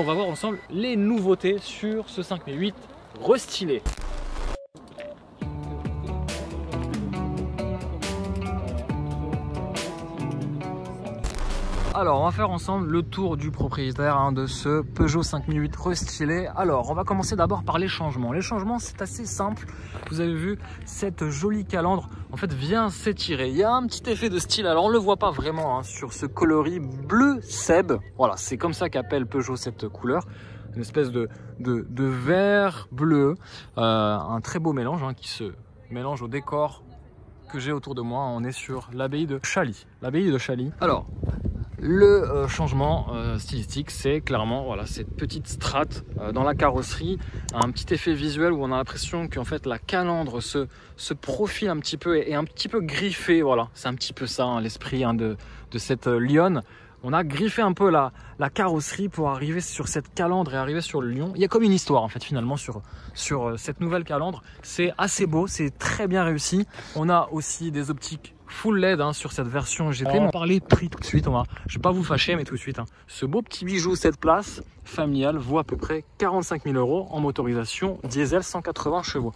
on va voir ensemble les nouveautés sur ce 5008 restylé. Alors on va faire ensemble le tour du propriétaire de ce Peugeot 5008 restylé. Alors on va commencer d'abord par les changements. Les changements c'est assez simple. Vous avez vu cette jolie calandre en fait vient s'étirer. Il y a un petit effet de style. Alors on le voit pas vraiment sur ce coloris bleu Seb. Voilà, c'est comme ça qu'appelle Peugeot cette couleur. Une espèce de vert bleu. Un très beau mélange qui se mélange au décor que j'ai autour de moi. On est sur l'abbaye de Chailly. L'abbaye de Chailly. Alors le changement stylistique, c'est clairement voilà, cette petite strate dans la carrosserie, un petit effet visuel où on a l'impression qu'en fait la calandre se profile un petit peu et un petit peu griffée. Voilà, c'est un petit peu ça l'esprit de cette lionne. On a griffé un peu la carrosserie pour arriver sur cette calandre et arriver sur le lion. Il y a comme une histoire en fait finalement sur cette nouvelle calandre. C'est assez beau, c'est très bien réussi. On a aussi des optiques full LED sur cette version GT. On va parler prix tout de suite. Je vais pas vous fâcher, mais tout de suite. Ce beau petit bijou 7 places familial vaut à peu près 45 000 € en motorisation diesel 180 chevaux.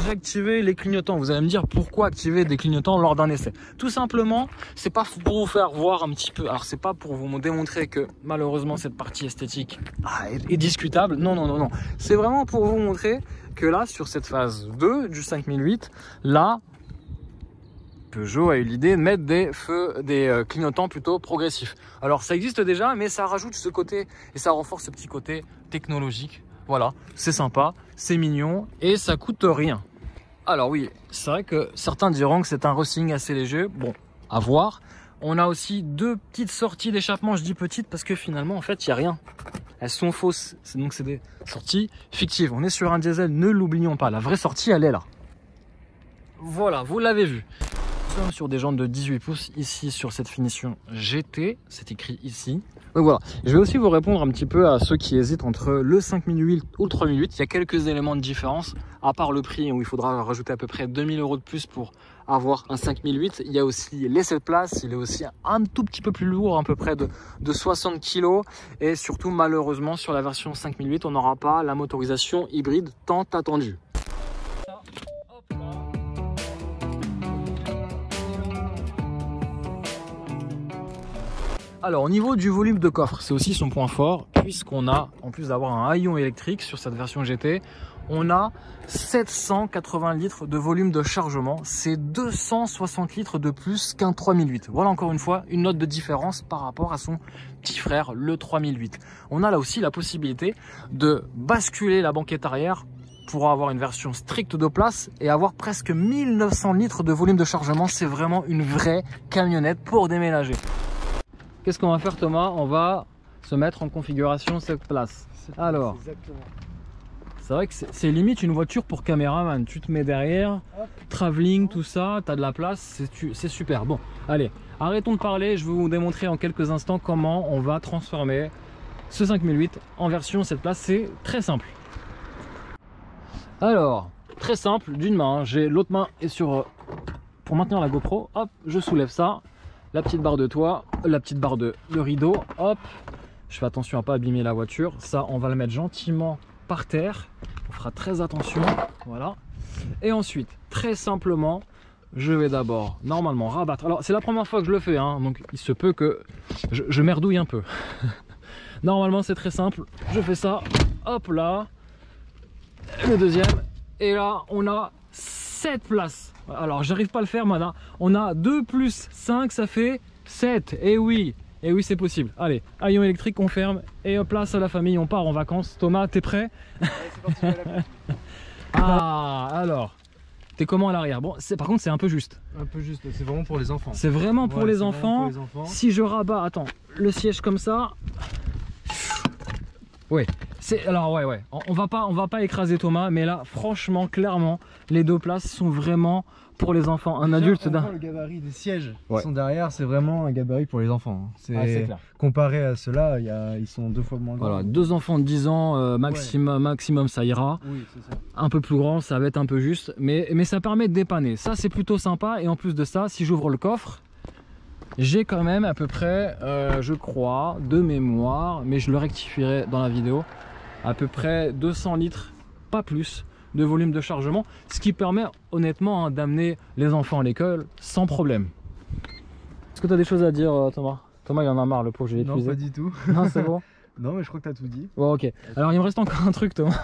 J'ai activé les clignotants. Vous allez me dire pourquoi activer des clignotants lors d'un essai. Tout simplement, c'est pas pour vous faire voir un petit peu. Alors c'est pas pour vous démontrer que malheureusement cette partie esthétique est discutable. Non, non, non, non. C'est vraiment pour vous montrer que là, sur cette phase 2 du 5008, là, Peugeot a eu l'idée de mettre des clignotants plutôt progressifs. Alors ça existe déjà, mais ça rajoute ce côté et ça renforce ce petit côté technologique. Voilà, c'est sympa, c'est mignon et ça coûte rien. Alors oui, c'est vrai que certains diront que c'est un racing assez léger. Bon, à voir. On a aussi deux petites sorties d'échappement. Je dis petites parce que finalement, en fait, il n'y a rien. Elles sont fausses. Donc c'est des sorties fictives. On est sur un diesel, ne l'oublions pas. La vraie sortie, elle est là. Voilà, vous l'avez vu. Sur des jantes de 18 pouces ici sur cette finition GT, c'est écrit ici. Donc voilà, je vais aussi vous répondre un petit peu à ceux qui hésitent entre le 5008 ou le 3008. Il y a quelques éléments de différence, à part le prix où il faudra rajouter à peu près 2000 € de plus pour avoir un 5008. Il y a aussi les 7 places, il est aussi un tout petit peu plus lourd, à peu près de 60 kg. Et surtout, malheureusement, sur la version 5008, on n'aura pas la motorisation hybride tant attendue. Alors au niveau du volume de coffre, c'est aussi son point fort, puisqu'on a, en plus d'avoir un haillon électrique sur cette version GT, on a 780 litres de volume de chargement. C'est 260 litres de plus qu'un 3008. Voilà encore une fois une note de différence par rapport à son petit frère, le 3008. On a là aussi la possibilité de basculer la banquette arrière pour avoir une version stricte de place et avoir presque 1900 litres de volume de chargement. C'est vraiment une vraie camionnette pour déménager. Qu'est-ce qu'on va faire, Thomas? On va se mettre en configuration 7 places. Alors, c'est vrai que c'est limite une voiture pour caméraman. Tu te mets derrière, travelling, tout ça, tu as de la place, c'est super. Bon, allez, arrêtons de parler. Je vais vous démontrer en quelques instants comment on va transformer ce 5008 en version 7 places. C'est très simple. Alors, très simple, d'une main, j'ai l'autre main est sur... pour maintenir la GoPro, hop, je soulève ça. La petite barre de toit, la petite barre de rideau, hop, je fais attention à pas abîmer la voiture. Ça, on va le mettre gentiment par terre, on fera très attention, voilà. Et ensuite, très simplement, je vais d'abord, normalement, rabattre. Alors, c'est la première fois que je le fais, donc il se peut que je merdouille un peu. Normalement, c'est très simple, je fais ça, hop là, le deuxième, et là, on a 7 places. Alors j'arrive pas à le faire maintenant. On a 2 plus 5, ça fait 7. Et oui, c'est possible. Allez, haillon électrique, on ferme. Et hop là, c'est la famille, on part en vacances. Thomas, t'es prêt? Ouais, c'est parti. Ah, alors, t'es comment à l'arrière? Bon, par contre, c'est un peu juste. Un peu juste, c'est vraiment pour les enfants. C'est vraiment pour les enfants. Si je rabats, attends, le siège comme ça. Oui, alors ouais, on va pas écraser Thomas, mais là franchement clairement les 2 places sont vraiment pour les enfants. Un adulte d'un... Le gabarit des sièges qui sont derrière, c'est vraiment un gabarit pour les enfants. C'est clair. Comparé à ceux-là, ils sont 2 fois moins grands. Voilà, 2 enfants de 10 ans maximum ça ira. Oui, c'est ça. Un peu plus grand, ça va être un peu juste, mais ça permet de dépanner. Ça c'est plutôt sympa. Et en plus de ça, si j'ouvre le coffre, j'ai quand même à peu près, je crois, de mémoire, mais je le rectifierai dans la vidéo, à peu près 200 litres, pas plus, de volume de chargement, ce qui permet honnêtement hein, d'amener les enfants à l'école sans problème. Est-ce que tu as des choses à dire, Thomas? Thomas, il en a marre, le pauvre, j'ai épuisé. Non, pas du tout. Non, c'est bon. Non, mais je crois que tu as tout dit. Bon, ok. Alors, il me reste encore un truc, Thomas.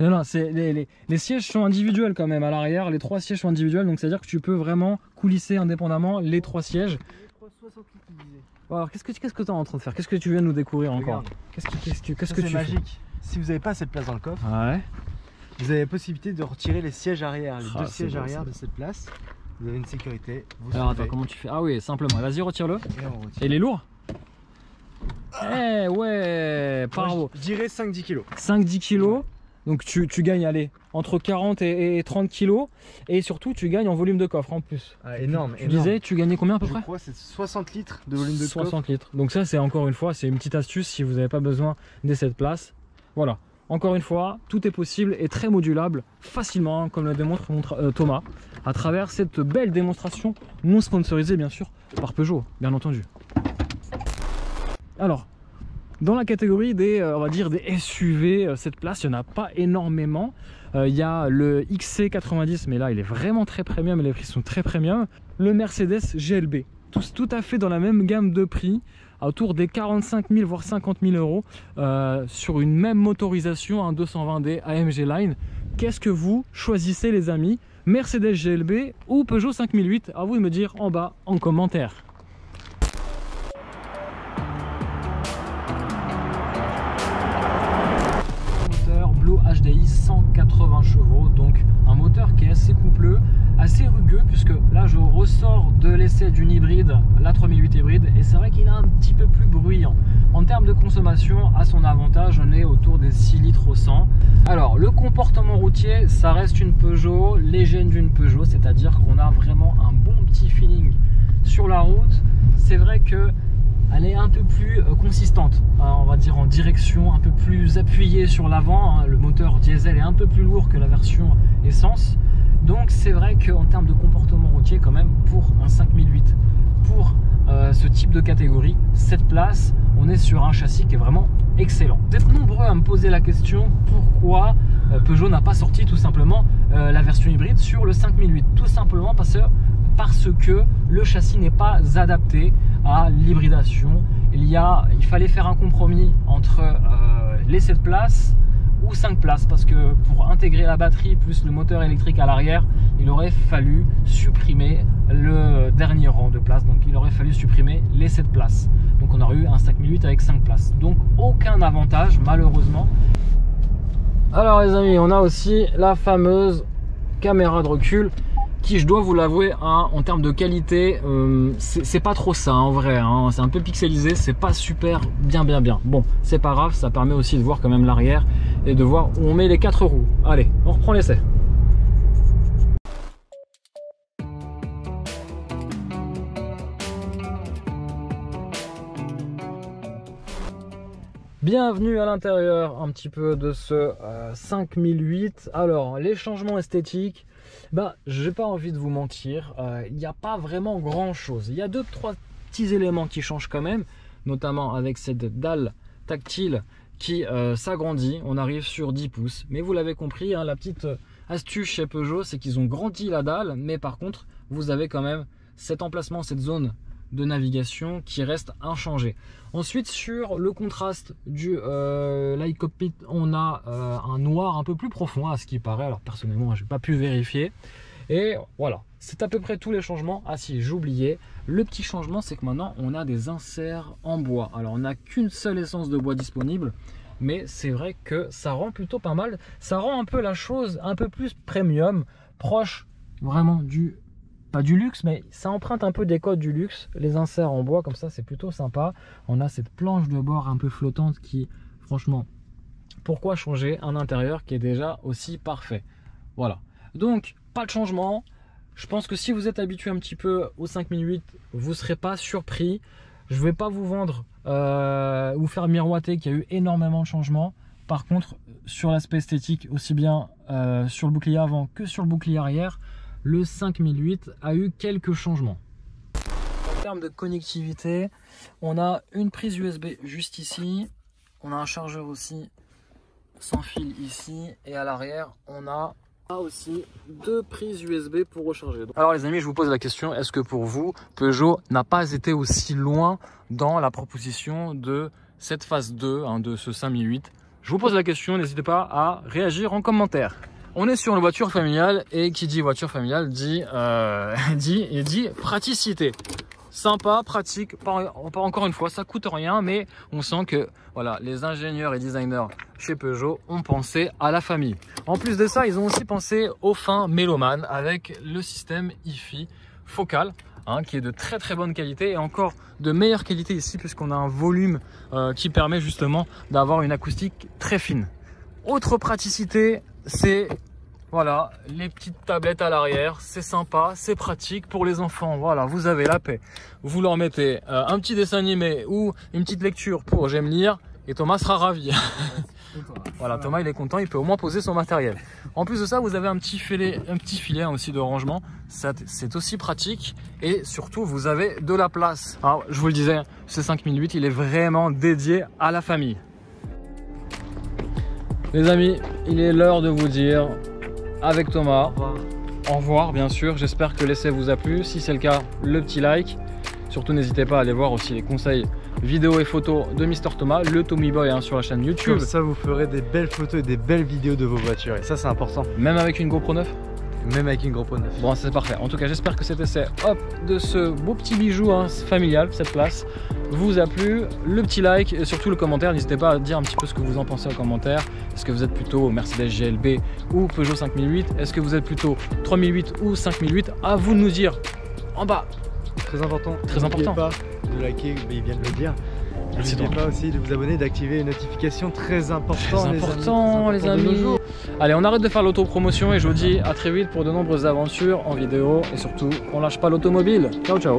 Non, non, c'est les sièges sont individuels quand même à l'arrière. Les 3 sièges sont individuels, donc c'est-à-dire que tu peux vraiment coulisser indépendamment les 3 sièges. Bon, alors, qu'est-ce que tu es en train de faire? Qu'est-ce que tu viens de nous découvrir encore? Qu'est-ce que tu magique. Si vous n'avez pas cette place dans le coffre, ouais. Vous avez la possibilité de retirer les sièges arrière, les 2 sièges beau, arrière de cette place. Vous avez une sécurité. Alors attends, comment tu fais? Ah oui, simplement. Vas-y, retire-le. Et il est lourd? Eh ouais, bravo. Je dirais 5-10 kg. 5-10 kg. Donc tu gagnes, allez, entre 40 et 30 kg. Et surtout, tu gagnes en volume de coffre en plus. Ah, énorme. Tu disais, tu gagnais combien à peu près? Je crois que c'est 60 litres de volume de coffre. 60 litres. Donc ça, c'est encore une fois, c'est une petite astuce si vous n'avez pas besoin de cette place. Voilà. Encore une fois, tout est possible et très modulable facilement, hein, comme le démontre Thomas, à travers cette belle démonstration non sponsorisée bien sûr par Peugeot, bien entendu. Alors, dans la catégorie des, on va dire des SUV, cette place, il n'y en a pas énormément. Il y a le XC90, mais là il est vraiment très premium, les prix sont très premium. Le Mercedes GLB, tous tout à fait dans la même gamme de prix, autour des 45 000 voire 50 000 euros sur une même motorisation, un 220D AMG Line. Qu'est-ce que vous choisissez les amis? Mercedes GLB ou Peugeot 5008? À vous de me dire en bas en commentaire. Moteur Blue HDI 180 chevaux, donc un moteur qui est assez coupleux, assez rugueux, puisque là je ressors de l'essai d'une hybride, la 3008 hybride, et c'est vrai qu'il est un petit peu plus bruyant. En termes de consommation, à son avantage, on est autour des 6 litres au 100. Alors le comportement routier, ça reste une Peugeot, les gènes d'une Peugeot, c'est-à-dire qu'on a vraiment un bon petit feeling sur la route. C'est vrai que elle est un peu plus consistante, hein, on va dire en direction, un peu plus appuyée sur l'avant, hein. Le moteur diesel est un peu plus lourd que la version essence. Donc c'est vrai qu'en termes de comportement routier quand même, pour un 5008, pour ce type de catégorie, cette place, on est sur un châssis qui est vraiment excellent. Vous êtes nombreux à me poser la question pourquoi Peugeot n'a pas sorti tout simplement la version hybride sur le 5008. Tout simplement parce que le châssis n'est pas adapté à l'hybridation. Il fallait faire un compromis entre les 7 places ou 5 places, parce que pour intégrer la batterie plus le moteur électrique à l'arrière, il aurait fallu supprimer le dernier rang de places, donc il aurait fallu supprimer les 7 places. Donc on aurait eu un 5008 avec 5 places, donc aucun avantage malheureusement. Alors les amis, on a aussi la fameuse caméra de recul qui, je dois vous l'avouer, hein, en termes de qualité, c'est pas trop ça en vrai, hein, c'est un peu pixelisé, c'est pas super bien. Bon, c'est pas grave, ça permet aussi de voir quand même l'arrière et de voir où on met les 4 roues. Allez, on reprend l'essai. Bienvenue à l'intérieur un petit peu de ce 5008. Alors, les changements esthétiques, j'ai pas envie de vous mentir, il n'y a pas vraiment grand chose. Il y a 2-3 petits éléments qui changent quand même, notamment avec cette dalle tactile qui s'agrandit. On arrive sur 10 pouces, mais vous l'avez compris, hein, la petite astuce chez Peugeot, c'est qu'ils ont grandi la dalle, mais par contre vous avez quand même cet emplacement, cette zone de navigation qui reste inchangée. Ensuite, sur le contraste du Light Cockpit, on a un noir un peu plus profond à ce qui paraît. Alors personnellement, j'ai pas pu vérifier. Et voilà, c'est à peu près tous les changements. Ah si, j'oubliais, le petit changement, c'est que maintenant on a des inserts en bois. Alors on n'a qu'une seule essence de bois disponible, mais c'est vrai que ça rend plutôt pas mal. Ça rend un peu la chose un peu plus premium, proche vraiment du, pas du luxe, mais ça emprunte un peu des codes du luxe. Les inserts en bois comme ça, c'est plutôt sympa. On a cette planche de bord un peu flottante qui, franchement, pourquoi changer un intérieur qui est déjà aussi parfait? Voilà, donc pas de changement. Je pense que si vous êtes habitué un petit peu au 5008, vous ne serez pas surpris. Je ne vais pas vous vendre, vous faire miroiter qu'il y a eu énormément de changements. Par contre, sur l'aspect esthétique, aussi bien sur le bouclier avant que sur le bouclier arrière, le 5008 a eu quelques changements. termes de connectivité, on a une prise USB juste ici. On a un chargeur aussi sans fil ici. Et à l'arrière, on a aussi 2 prises USB pour recharger. Alors les amis, je vous pose la question, est-ce que pour vous, Peugeot n'a pas été aussi loin dans la proposition de cette phase 2 de ce 5008? Je vous pose la question, n'hésitez pas à réagir en commentaire. On est sur une voiture familiale et qui dit voiture familiale dit, dit praticité. Sympa, pratique, pas encore une fois, ça coûte rien, mais on sent que voilà, les ingénieurs et designers chez Peugeot ont pensé à la famille. En plus de ça, ils ont aussi pensé aux fins mélomanes avec le système hi-fi focal, qui est de très bonne qualité et encore de meilleure qualité ici puisqu'on a un volume qui permet justement d'avoir une acoustique très fine. Autre praticité, c'est voilà, les petites tablettes à l'arrière, c'est sympa, c'est pratique pour les enfants. Voilà, vous avez la paix. Vous leur mettez un petit dessin animé ou une petite lecture pour j'aime lire et Thomas sera ravi. Voilà, Thomas il est content, il peut au moins poser son matériel. En plus de ça, vous avez un petit filet aussi de rangement. C'est aussi pratique et surtout vous avez de la place. Alors, je vous le disais, ce 5008 il est vraiment dédié à la famille. Les amis, il est l'heure de vous dire avec Thomas au revoir bien sûr. J'espère que l'essai vous a plu. Si c'est le cas, le petit like. Surtout n'hésitez pas à aller voir aussi les conseils vidéos et photos de Mister Thomas, le Tommy Boy sur la chaîne YouTube. Comme ça vous ferez des belles photos et des belles vidéos de vos voitures et ça c'est important. Même avec une GoPro 9? Même avec une GoPro 9. Bon, c'est parfait. En tout cas, j'espère que cet essai de ce beau petit bijou familial, cette place, vous a plu. Le petit like et surtout le commentaire. N'hésitez pas à dire un petit peu ce que vous en pensez en commentaire. Est-ce que vous êtes plutôt Mercedes GLB ou Peugeot 5008? Est-ce que vous êtes plutôt 3008 ou 5008? À vous de nous dire en bas. Très important. Très important. N'oubliez pas de liker, il vient de le dire. N'oubliez pas aussi de vous abonner, d'activer les notifications, très important, les amis. Allez, on arrête de faire l'autopromotion et je vous dis à très vite pour de nombreuses aventures en vidéo et surtout, on lâche pas l'automobile. Ciao, ciao.